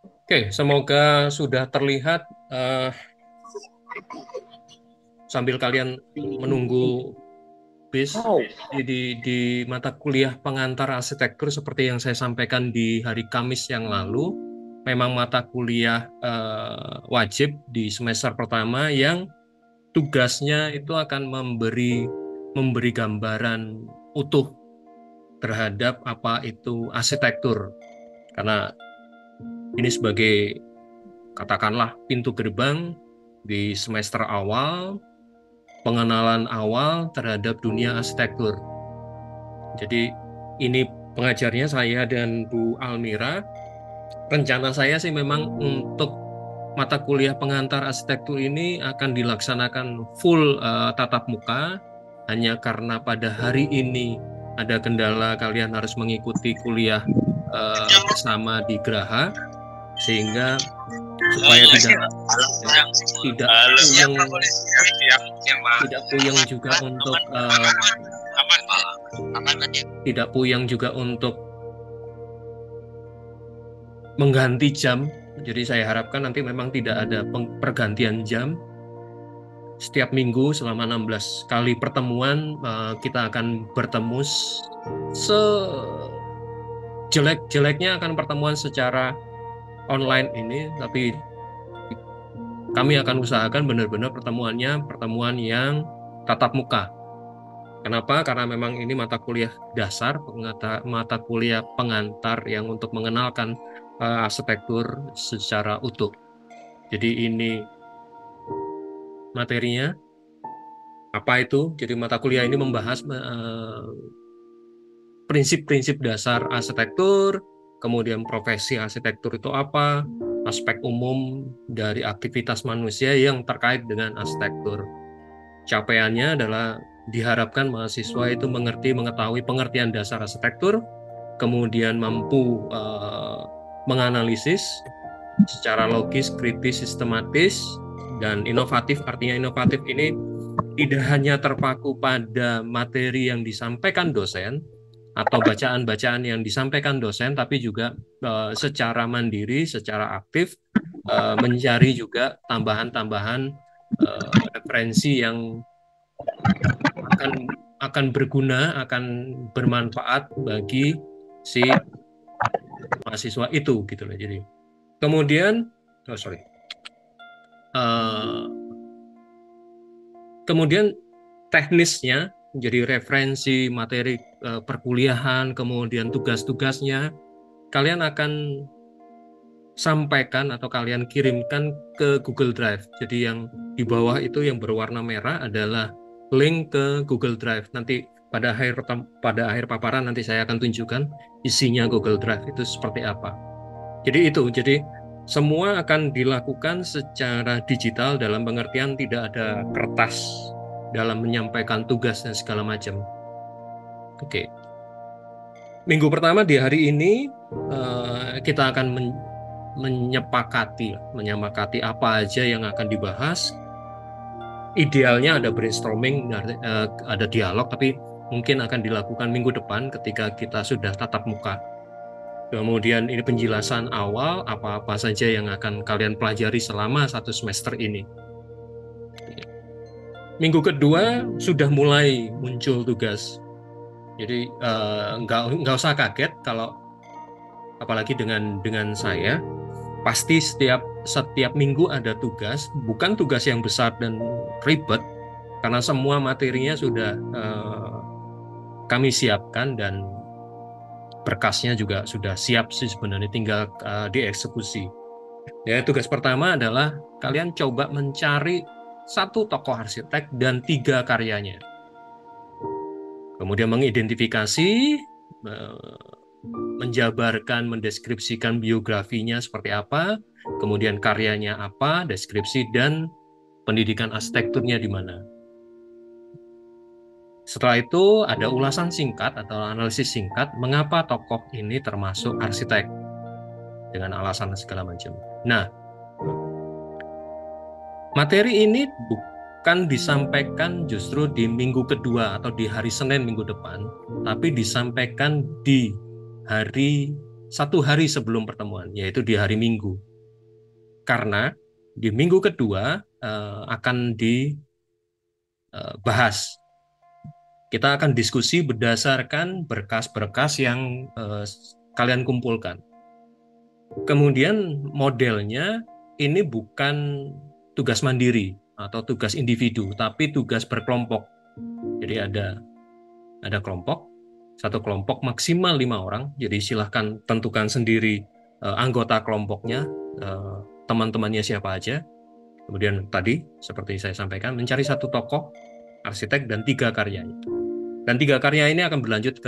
Oke, semoga sudah terlihat sambil kalian menunggu bis di mata kuliah pengantar arsitektur seperti yang saya sampaikan di hari Kamis yang lalu. Memang mata kuliah wajib di semester pertama yang tugasnya itu akan memberi gambaran utuh terhadap apa itu arsitektur. Karena ini sebagai katakanlah pintu gerbang di semester awal, pengenalan awal terhadap dunia arsitektur. Jadi ini pengajarnya saya dan Bu Almira. Rencana saya sih memang untuk mata kuliah pengantar arsitektur ini akan dilaksanakan full tatap muka, hanya karena pada hari ini ada kendala kalian harus mengikuti kuliah bersama di Geraha, sehingga supaya tidak puyeng tidak puyeng juga untuk tidak puyeng juga untuk mengganti jam. Jadi saya harapkan nanti memang tidak ada pergantian jam. Setiap minggu selama 16 kali pertemuan kita akan bertemu, sejelek-jeleknya akan pertemuan secara online ini, tapi kami akan usahakan benar-benar pertemuan yang tatap muka. Kenapa? Karena memang ini mata kuliah dasar, mata kuliah pengantar yang untuk mengenalkan arsitektur secara utuh. Jadi ini materinya. Apa itu? Jadi mata kuliah ini membahas prinsip-prinsip dasar arsitektur, kemudian profesi arsitektur itu apa, aspek umum dari aktivitas manusia yang terkait dengan arsitektur. Capaiannya adalah diharapkan mahasiswa itu mengetahui pengertian dasar arsitektur, kemudian mampu menganalisis secara logis, kritis, sistematis, dan inovatif. Artinya inovatif ini tidak hanya terpaku pada materi yang disampaikan dosen atau bacaan-bacaan yang disampaikan dosen, tapi juga secara mandiri, secara aktif mencari juga tambahan-tambahan referensi yang akan berguna, akan bermanfaat bagi si mahasiswa itu gitu loh. Jadi kemudian kemudian teknisnya menjadi referensi materi perkuliahan, kemudian tugas-tugasnya kalian akan sampaikan atau kalian kirimkan ke Google Drive. Jadi yang di bawah itu yang berwarna merah adalah link ke Google Drive. Nanti pada akhir paparan nanti saya akan tunjukkan isinya Google Drive itu seperti apa. Jadi semua akan dilakukan secara digital dalam pengertian tidak ada kertas dalam menyampaikan tugas dan segala macam. Oke. Minggu pertama di hari ini kita akan menyepakati apa aja yang akan dibahas. Idealnya ada brainstorming, ada dialog, tapi mungkin akan dilakukan minggu depan ketika kita sudah tatap muka. Kemudian ini penjelasan awal apa-apa saja yang akan kalian pelajari selama 1 semester ini. Minggu kedua sudah mulai muncul tugas. Jadi nggak usah kaget kalau apalagi dengan saya, pasti setiap minggu ada tugas, bukan tugas yang besar dan ribet, karena semua materinya sudah kami siapkan dan berkasnya juga sudah siap sih sebenarnya, tinggal dieksekusi. Ya, tugas pertama adalah kalian coba mencari 1 tokoh arsitek dan 3 karyanya. Kemudian mengidentifikasi, menjabarkan, mendeskripsikan biografinya seperti apa, kemudian karyanya apa, deskripsi, dan pendidikan arsitekturnya di mana. Setelah itu ada ulasan singkat atau analisis singkat mengapa tokoh ini termasuk arsitek dengan alasan segala macam. Nah, materi ini bukan disampaikan justru di minggu kedua atau di hari Senin minggu depan, tapi disampaikan di hari 1 hari sebelum pertemuan, yaitu di hari Minggu. Karena di minggu kedua akan dibahas. Kita akan diskusi berdasarkan berkas-berkas yang kalian kumpulkan. Kemudian modelnya ini bukan tugas mandiri atau tugas individu, tapi tugas berkelompok. Jadi ada kelompok, satu kelompok maksimal 5 orang. Jadi silahkan tentukan sendiri anggota kelompoknya, teman-temannya siapa aja. Kemudian tadi seperti saya sampaikan, mencari satu tokoh arsitek dan 3 karyanya. Dan 3 karya ini akan berlanjut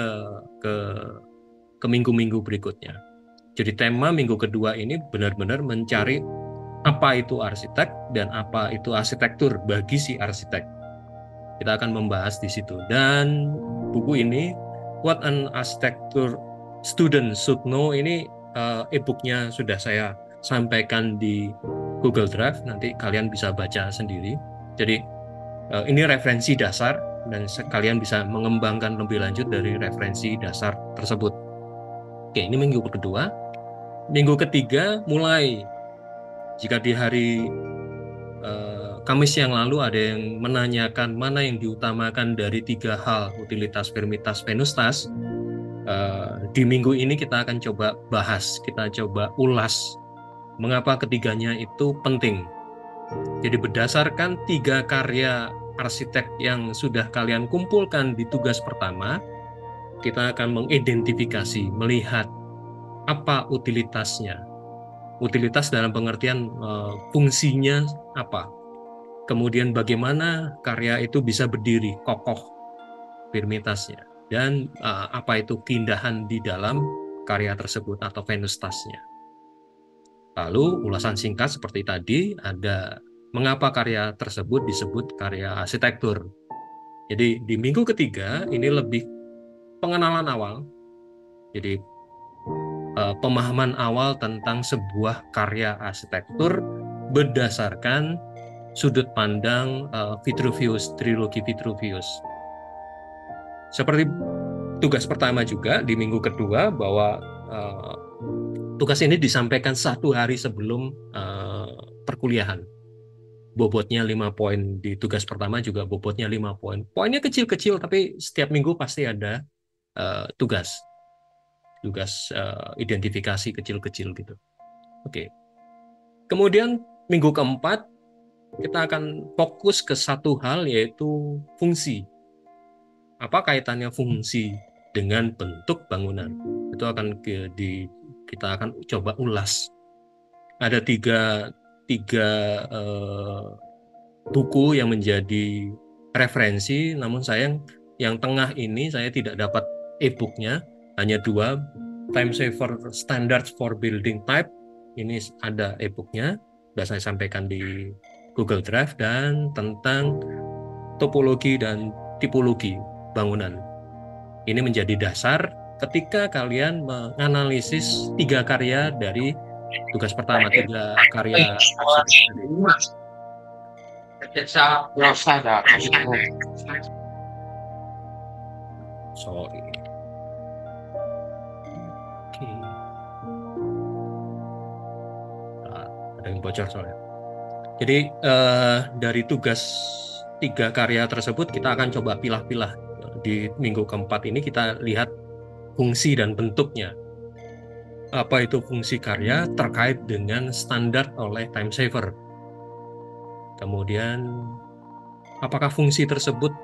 ke minggu-minggu berikutnya. Jadi tema minggu kedua ini benar-benar mencari apa itu arsitek dan apa itu arsitektur bagi si arsitek. Kita akan membahas di situ. Dan buku ini, What an Architecture Student Should Know, ini e-booknya sudah saya sampaikan di Google Drive. Nanti kalian bisa baca sendiri. Jadi ini referensi dasar dan kalian bisa mengembangkan lebih lanjut dari referensi dasar tersebut. Oke, ini minggu kedua. Minggu ketiga mulai, jika di hari Kamis yang lalu ada yang menanyakan mana yang diutamakan dari 3 hal, utilitas, firmitas, venustas, di minggu ini kita akan coba bahas, kita coba ulas mengapa ketiganya itu penting. Jadi berdasarkan 3 karya arsitek yang sudah kalian kumpulkan di tugas pertama, kita akan mengidentifikasi, melihat apa utilitasnya. Utilitas dalam pengertian fungsinya apa. Kemudian bagaimana karya itu bisa berdiri kokoh, firmitasnya. Dan apa itu keindahan di dalam karya tersebut atau venustasnya. Lalu ulasan singkat seperti tadi, ada mengapa karya tersebut disebut karya arsitektur. Jadi di minggu ketiga ini lebih pengenalan awal. Jadi pemahaman awal tentang sebuah karya arsitektur berdasarkan sudut pandang Vitruvius, trilogi Vitruvius. Seperti tugas pertama juga di minggu kedua, bahwa tugas ini disampaikan 1 hari sebelum perkuliahan. Bobotnya 5 poin. Di tugas pertama juga bobotnya 5 poin. Poinnya kecil-kecil, tapi setiap minggu pasti ada tugas identifikasi kecil-kecil gitu. Oke. Kemudian minggu keempat kita akan fokus ke satu hal, yaitu fungsi. Apa kaitannya fungsi dengan bentuk bangunan? Itu akan kita akan coba ulas. Ada tiga buku yang menjadi referensi, namun sayang yang tengah ini saya tidak dapat e-booknya. Hanya 2, Time Saver Standards for Building Type, ini ada e-booknya, sudah saya sampaikan di Google Drive, dan tentang topologi dan tipologi bangunan. Ini menjadi dasar ketika kalian menganalisis 3 karya dari tugas pertama, 3 karya. Sorry. Ada yang bocor soalnya. Jadi dari tugas 3 karya tersebut kita akan coba pilah-pilah. Di minggu keempat ini kita lihat fungsi dan bentuknya. Apa itu fungsi karya terkait dengan standar oleh Time Saver. Kemudian apakah fungsi tersebut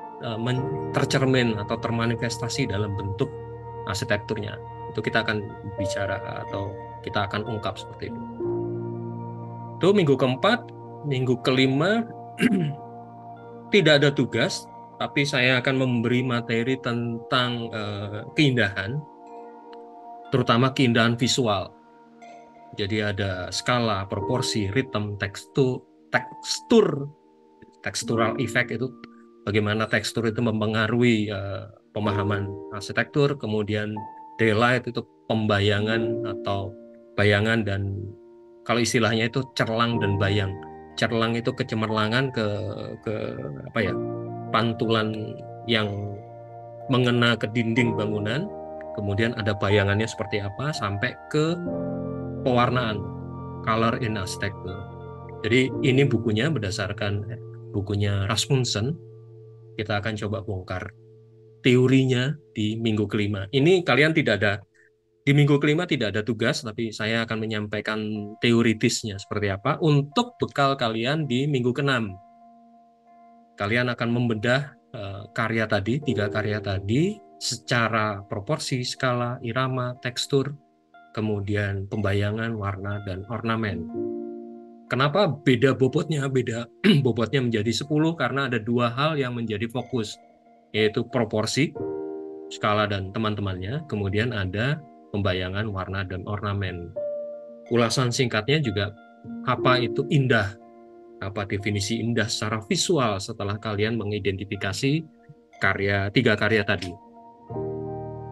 tercermin atau termanifestasi dalam bentuk arsitekturnya. Itu kita akan bicara atau kita akan ungkap seperti itu. Itu minggu keempat. Minggu kelima tidak ada tugas, tapi saya akan memberi materi tentang keindahan, terutama keindahan visual. Jadi ada skala, proporsi, ritme, tekstural effect, itu bagaimana tekstur itu mempengaruhi pemahaman arsitektur. Kemudian daylight itu pembayangan atau bayangan, dan kalau istilahnya itu cerlang dan bayang. Cerlang itu kecemerlangan ke pantulan yang mengena ke dinding bangunan. kemudian ada bayangannya seperti apa, sampai ke pewarnaan, color in architecture. Jadi ini bukunya berdasarkan bukunya Rasmussen. Kita akan coba bongkar teorinya di minggu kelima. Ini kalian tidak ada, di minggu kelima tidak ada tugas, tapi saya akan menyampaikan teoritisnya seperti apa untuk bekal kalian di minggu keenam. Kalian akan membedah karya tadi, 3 karya tadi, secara proporsi, skala, irama, tekstur, kemudian pembayangan, warna, dan ornamen. Kenapa beda bobotnya? Beda bobotnya menjadi 10 karena ada 2 hal yang menjadi fokus, yaitu proporsi, skala, dan teman-temannya, kemudian ada pembayangan, warna, dan ornamen. Ulasan singkatnya juga, apa itu indah? Apa definisi indah secara visual setelah kalian mengidentifikasi 3 karya tadi.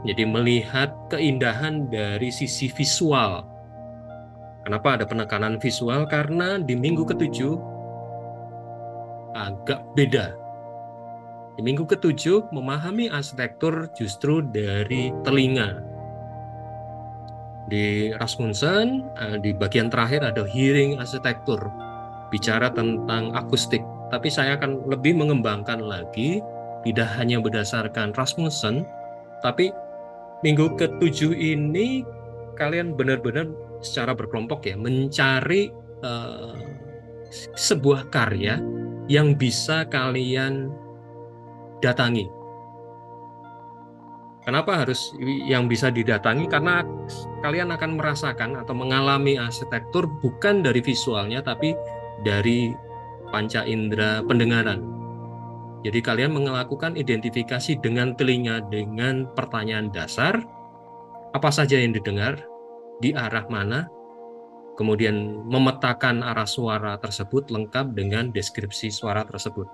Jadi melihat keindahan dari sisi visual. Kenapa ada penekanan visual? Karena di minggu ke-7 agak beda. Di minggu ke-7 memahami arsitektur justru dari telinga. Di Rasmussen, di bagian terakhir ada hearing arsitektur, bicara tentang akustik. Tapi saya akan lebih mengembangkan lagi, tidak hanya berdasarkan Rasmussen, tapi minggu ke-7 ini kalian benar-benar secara berkelompok ya, mencari sebuah karya yang bisa kalian datangi. Kenapa harus yang bisa didatangi? Karena kalian akan merasakan atau mengalami arsitektur bukan dari visualnya, tapi dari panca indera pendengaran. Jadi kalian melakukan identifikasi dengan telinga dengan pertanyaan dasar, apa saja yang didengar, di arah mana, kemudian memetakan arah suara tersebut lengkap dengan deskripsi suara tersebut.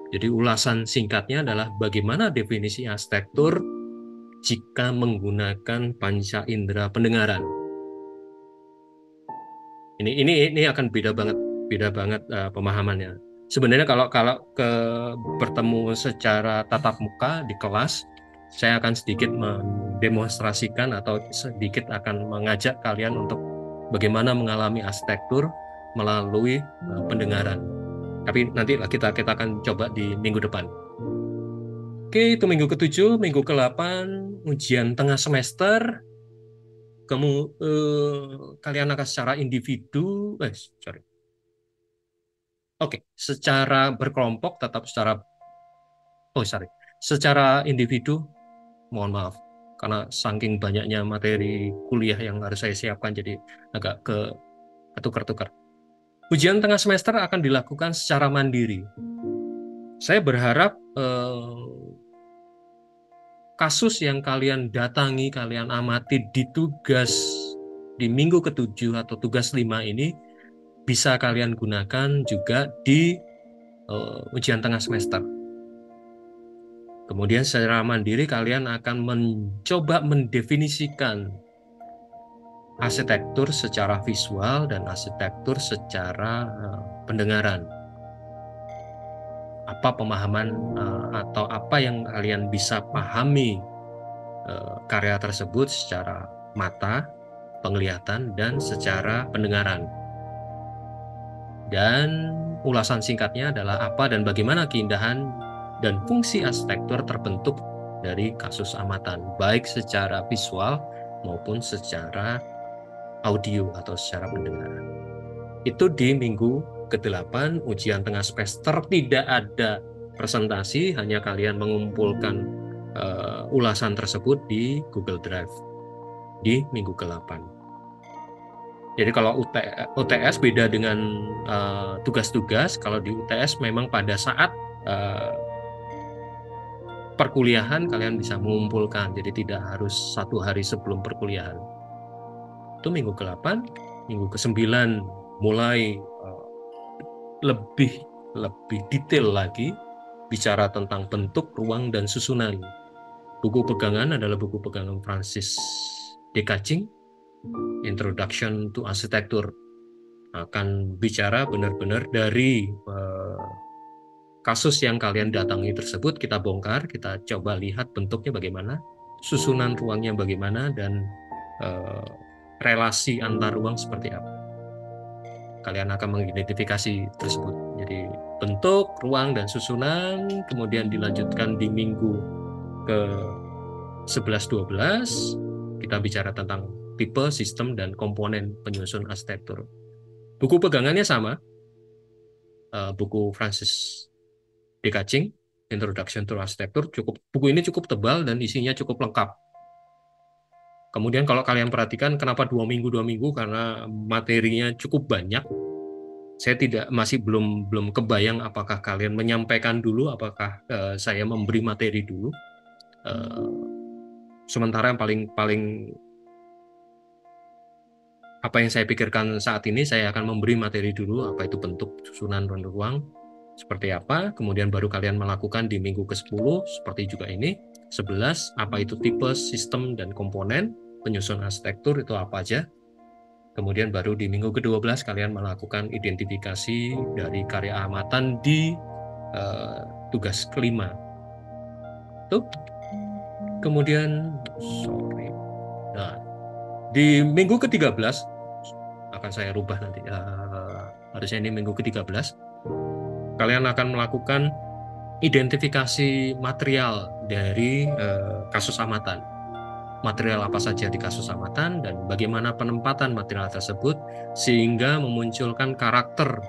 Jadi ulasan singkatnya adalah bagaimana definisi arsitektur jika menggunakan panca indera pendengaran. Ini akan beda banget pemahamannya. Sebenarnya kalau bertemu secara tatap muka di kelas, saya akan sedikit mendemonstrasikan atau sedikit akan mengajak kalian untuk bagaimana mengalami arsitektur melalui pendengaran. Tapi nanti kita akan coba di minggu depan. Oke, itu minggu ke-7, minggu ke-8, ujian tengah semester. Kalian akan secara individu, secara berkelompok tetap secara individu, mohon maaf, karena saking banyaknya materi kuliah yang harus saya siapkan, jadi agak ketukar-tukar. Ujian tengah semester akan dilakukan secara mandiri. Saya berharap kasus yang kalian datangi, kalian amati di tugas di minggu ke-7 atau tugas 5 ini bisa kalian gunakan juga di ujian tengah semester. Kemudian secara mandiri kalian akan mencoba mendefinisikan arsitektur secara visual dan arsitektur secara pendengaran. Apa pemahaman atau apa yang kalian bisa pahami karya tersebut secara mata, penglihatan, dan secara pendengaran. Dan ulasan singkatnya adalah apa dan bagaimana keindahan dan fungsi arsitektur terbentuk dari kasus amatan, baik secara visual maupun secara audio atau secara pendengaran. Itu di minggu ke-8, ujian tengah semester, tidak ada presentasi, hanya kalian mengumpulkan ulasan tersebut di Google Drive di minggu ke-8. Jadi kalau UTS beda dengan tugas-tugas. Kalau di UTS memang pada saat perkuliahan kalian bisa mengumpulkan, jadi tidak harus 1 hari sebelum perkuliahan. Itu minggu ke-8, minggu ke-9 mulai lebih detail lagi, bicara tentang bentuk, ruang, dan susunan. Buku pegangan adalah buku pegangan Francis Dekaching, Introduction to Architecture. Akan bicara benar-benar dari kasus yang kalian datangi tersebut, kita bongkar, kita coba lihat bentuknya bagaimana, susunan ruangnya bagaimana, dan relasi antar ruang seperti apa. Kalian akan mengidentifikasi tersebut. Jadi bentuk, ruang, dan susunan, kemudian dilanjutkan di minggu ke 11-12, kita bicara tentang tipe, sistem, dan komponen penyusun arsitektur. Buku pegangannya sama, buku Francis D. Kaching, Introduction to Architecture. Buku ini cukup tebal dan isinya cukup lengkap. Kemudian kalau kalian perhatikan kenapa 2 minggu, karena materinya cukup banyak. Saya masih belum kebayang apakah kalian menyampaikan dulu, apakah saya memberi materi dulu. Sementara yang paling apa yang saya pikirkan saat ini, saya akan memberi materi dulu, apa itu bentuk, susunan, ruang, seperti apa, kemudian baru kalian melakukan di minggu ke-10, seperti juga ini. 11, apa itu tipe, sistem, dan komponen penyusun arsitektur, itu apa aja. Kemudian baru di minggu ke-12 kalian melakukan identifikasi dari karya amatan di tugas kelima. Tuh. Kemudian nah, di minggu ke-13 akan saya rubah nanti, harusnya ini minggu ke-13, kalian akan melakukan identifikasi material dari kasus amatan. Material apa saja di kasus amatan dan bagaimana penempatan material tersebut sehingga memunculkan karakter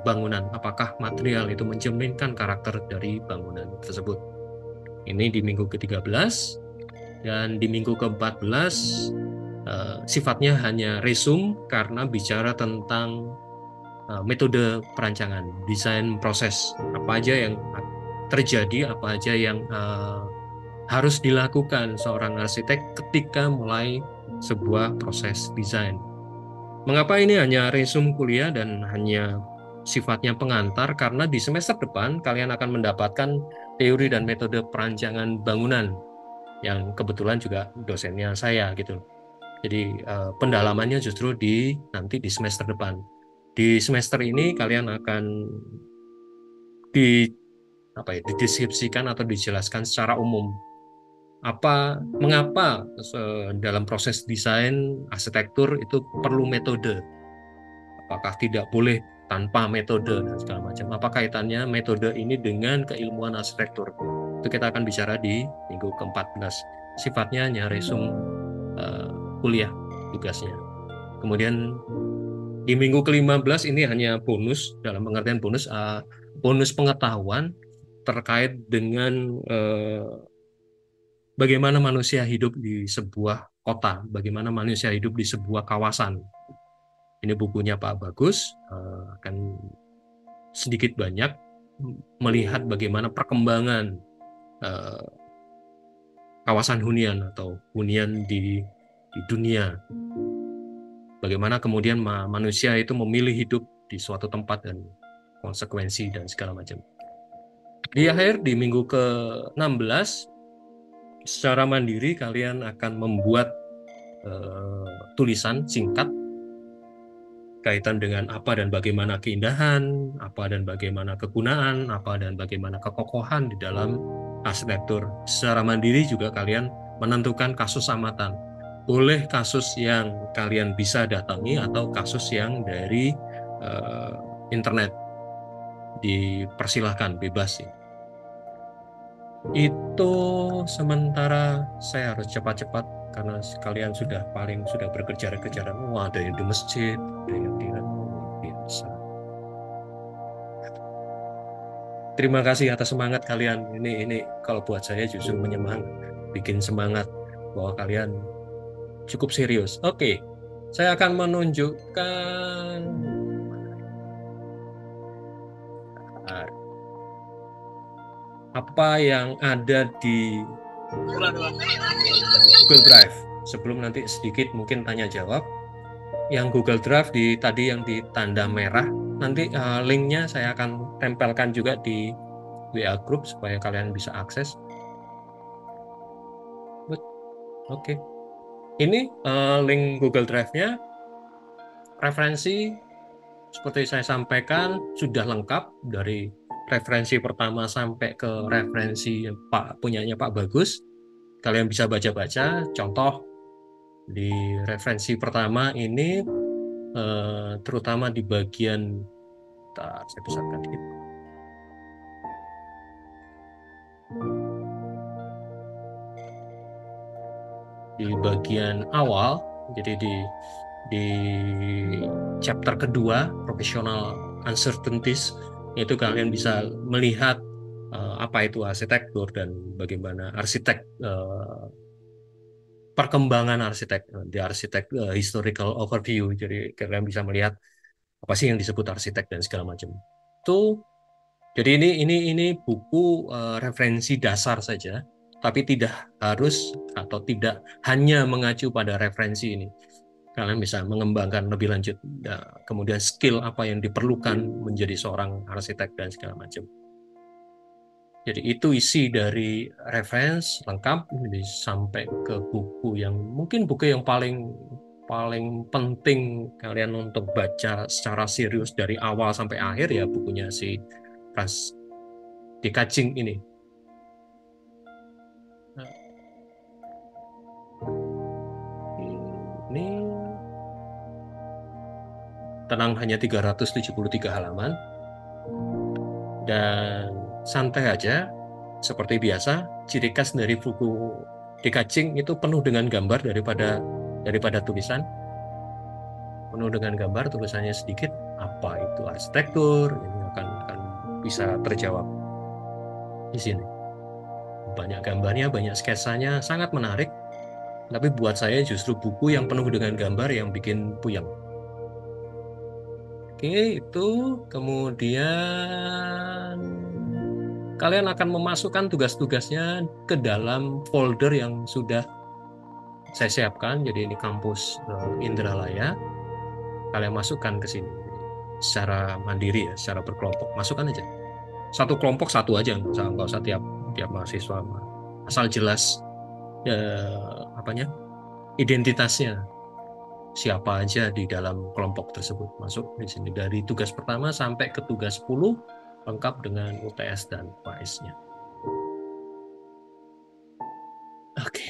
bangunan. Apakah material itu mencerminkan karakter dari bangunan tersebut. Ini di minggu ke-13, dan di minggu ke-14 sifatnya hanya resume karena bicara tentang metode perancangan, desain proses, apa aja yang terjadi, apa aja yang harus dilakukan seorang arsitek ketika mulai sebuah proses desain. Mengapa ini hanya resume kuliah dan hanya sifatnya pengantar? Karena di semester depan kalian akan mendapatkan teori dan metode perancangan bangunan yang kebetulan juga dosennya saya gitu. Jadi pendalamannya justru nanti di semester depan. Di semester ini kalian akan dideskripsikan atau dijelaskan secara umum mengapa dalam proses desain arsitektur itu perlu metode. Apakah tidak boleh tanpa metode dan segala macam. Apa kaitannya metode ini dengan keilmuan arsitektur? Itu kita akan bicara di minggu ke-14. Sifatnya hanya resume kuliah tugasnya. Kemudian di minggu ke-15 ini hanya bonus, dalam pengertian bonus pengetahuan terkait dengan bagaimana manusia hidup di sebuah kota, bagaimana manusia hidup di sebuah kawasan. Ini bukunya Pak Bagus, akan sedikit banyak melihat bagaimana perkembangan kawasan hunian atau hunian di dunia. Bagaimana kemudian manusia itu memilih hidup di suatu tempat dan konsekuensi dan segala macam. Di akhir, di minggu ke-16, secara mandiri kalian akan membuat tulisan singkat kaitan dengan apa dan bagaimana keindahan, apa dan bagaimana kegunaan, apa dan bagaimana kekokohan di dalam arsitektur. Secara mandiri juga kalian menentukan kasus amatan. Boleh kasus yang kalian bisa datangi atau kasus yang dari internet. Dipersilahkan, bebas sih. Itu sementara saya harus cepat-cepat karena kalian sudah berkejar-kejaran. Wah, ada yang di masjid, ada yang di biasa. Terima kasih atas semangat kalian. Ini kalau buat saya justru bikin semangat bahwa kalian cukup serius. Oke, saya akan menunjukkan apa yang ada di Google Drive. Sebelum nanti sedikit mungkin tanya jawab. Yang Google Drive tadi yang di tanda merah, nanti linknya saya akan tempelkan juga di WA Group supaya kalian bisa akses. Oke. Ini link Google Drive-nya. Referensi seperti saya sampaikan sudah lengkap dari referensi pertama sampai ke referensi punyanya Pak Bagus. kalian bisa baca-baca. Contoh di referensi pertama ini terutama di bagian, saya besarkan dikit. Di bagian awal, jadi di chapter kedua, professional uncertainties, itu kalian bisa melihat apa itu arsitektur dan bagaimana arsitek, perkembangan arsitek, di arsitek historical overview. Jadi kalian bisa melihat apa sih yang disebut arsitek dan segala macam. Itu jadi ini buku referensi dasar saja, tapi tidak harus atau tidak hanya mengacu pada referensi ini. Kalian bisa mengembangkan lebih lanjut, kemudian skill apa yang diperlukan menjadi seorang arsitek dan segala macam. Jadi itu isi dari reference lengkap, jadi sampai ke buku yang mungkin buku yang paling penting kalian untuk baca secara serius dari awal sampai akhir, ya bukunya si Frans de Kaching ini. Ini tenang, hanya 373 halaman dan santai aja seperti biasa. Ciri khas dari buku de Kaching itu penuh dengan gambar daripada tulisan. Penuh dengan gambar, tulisannya sedikit. Apa itu arsitektur? Ini akan bisa terjawab di sini. Banyak gambarnya, banyak sketsanya, sangat menarik. Tapi buat saya justru buku yang penuh dengan gambar yang bikin puyeng. Oke, itu kemudian kalian akan memasukkan tugas-tugasnya ke dalam folder yang sudah saya siapkan. Jadi ini kampus Indralaya. Kalian masukkan ke sini secara mandiri ya, secara berkelompok. Masukkan aja. Satu kelompok satu aja, nggak usah tiap mahasiswa. Asal jelas identitasnya, siapa aja di dalam kelompok tersebut. Masuk di sini dari tugas pertama sampai ke tugas 10 lengkap dengan UTS dan PAS-nya. Oke.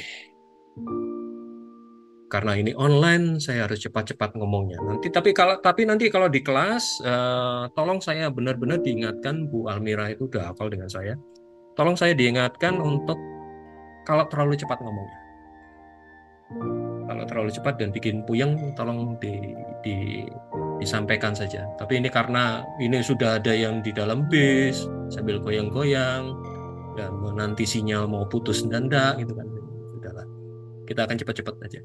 Karena ini online, saya harus cepat-cepat ngomongnya. Tapi nanti kalau di kelas, tolong saya benar-benar diingatkan, Bu Almira itu udah hafal dengan saya. Tolong saya diingatkan untuk kalau terlalu cepat ngomongnya. Kalau terlalu cepat dan bikin puyeng, tolong disampaikan saja. Tapi ini karena ini sudah ada yang di dalam bis sambil goyang-goyang dan nanti sinyal mau putus dan enggak gitu kan. Sudahlah. Kita akan cepat-cepat aja.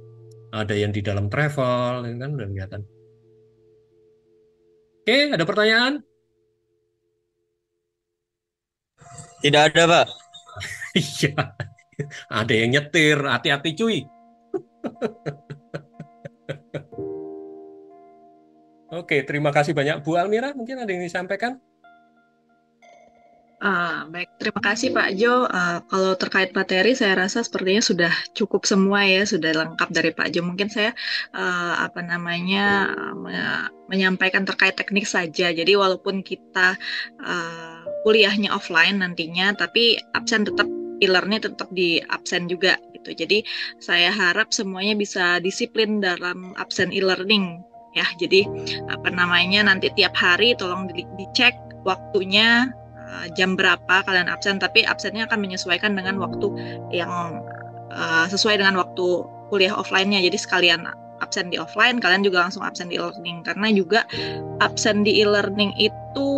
Ada yang di dalam travel, kan udah kelihatan. Oke, ada pertanyaan? Tidak ada, Pak. Iya, ada yang nyetir, hati-hati cuy. Oke, terima kasih banyak Bu Almira. Mungkin ada yang disampaikan? Baik, terima kasih Pak Jo. Kalau terkait materi, saya rasa sepertinya sudah cukup semua ya, sudah lengkap dari Pak Jo. Mungkin saya menyampaikan terkait teknik saja. Jadi walaupun kita kuliahnya offline nantinya, tapi absen tetap e-learning tetap di absen juga gitu. Jadi saya harap semuanya bisa disiplin dalam absen e-learning ya. Jadi nanti tiap hari tolong dicek waktunya. Jam berapa kalian absen, tapi absennya akan menyesuaikan dengan waktu yang sesuai dengan waktu kuliah offline-nya. Jadi sekalian absen di offline, kalian juga langsung absen di e-learning. Karena juga absen di e-learning itu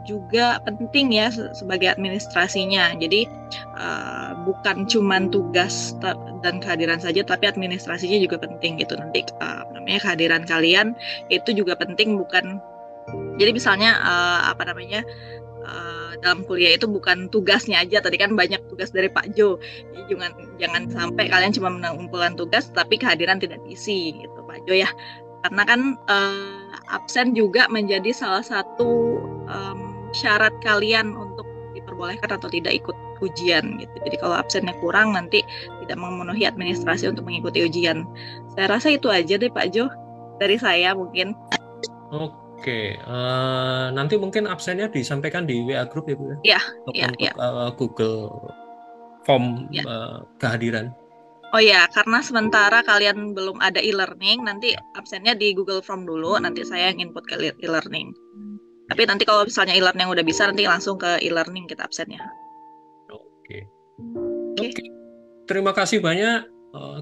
juga penting ya sebagai administrasinya. Jadi bukan cuma tugas dan kehadiran saja, tapi administrasinya juga penting gitu. Nanti kehadiran kalian itu juga penting, bukan. Jadi misalnya dalam kuliah itu bukan tugasnya aja, tadi kan banyak tugas dari Pak Jo. Jadi jangan sampai kalian cuma mengumpulkan tugas tapi kehadiran tidak diisi gitu Pak Jo ya. Karena kan absen juga menjadi salah satu syarat kalian untuk diperbolehkan atau tidak ikut ujian gitu. Jadi kalau absennya kurang nanti tidak memenuhi administrasi untuk mengikuti ujian. Saya rasa itu aja deh Pak Jo dari saya mungkin. Oke, nanti mungkin absennya disampaikan di WA Group ya Bu ya? Iya, Untuk Google form Ya. kehadiran. Oh ya, karena sementara kalian belum ada e-learning, nanti absennya di Google Form dulu, nanti saya yang input ke e-learning. Tapi nanti kalau misalnya e-learning udah bisa, nanti langsung ke e-learning kita absennya. Oke. Oke. Oke. Terima kasih banyak.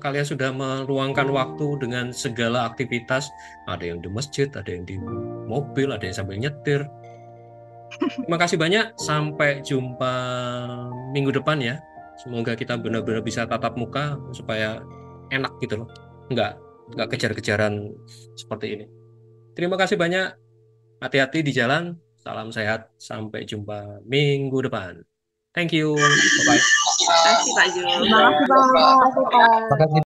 Kalian sudah meluangkan waktu dengan segala aktivitas. Ada yang di masjid, ada yang di mobil, ada yang sambil nyetir. Terima kasih banyak. Sampai jumpa minggu depan ya. Semoga kita benar-benar bisa tatap muka supaya enak gitu loh. Nggak kejar-kejaran seperti ini. Terima kasih banyak. Hati-hati di jalan. Salam sehat. Sampai jumpa minggu depan. Thank you. Bye-bye. Terima kasih Pak Jul. Terima kasih Pak. Makasih.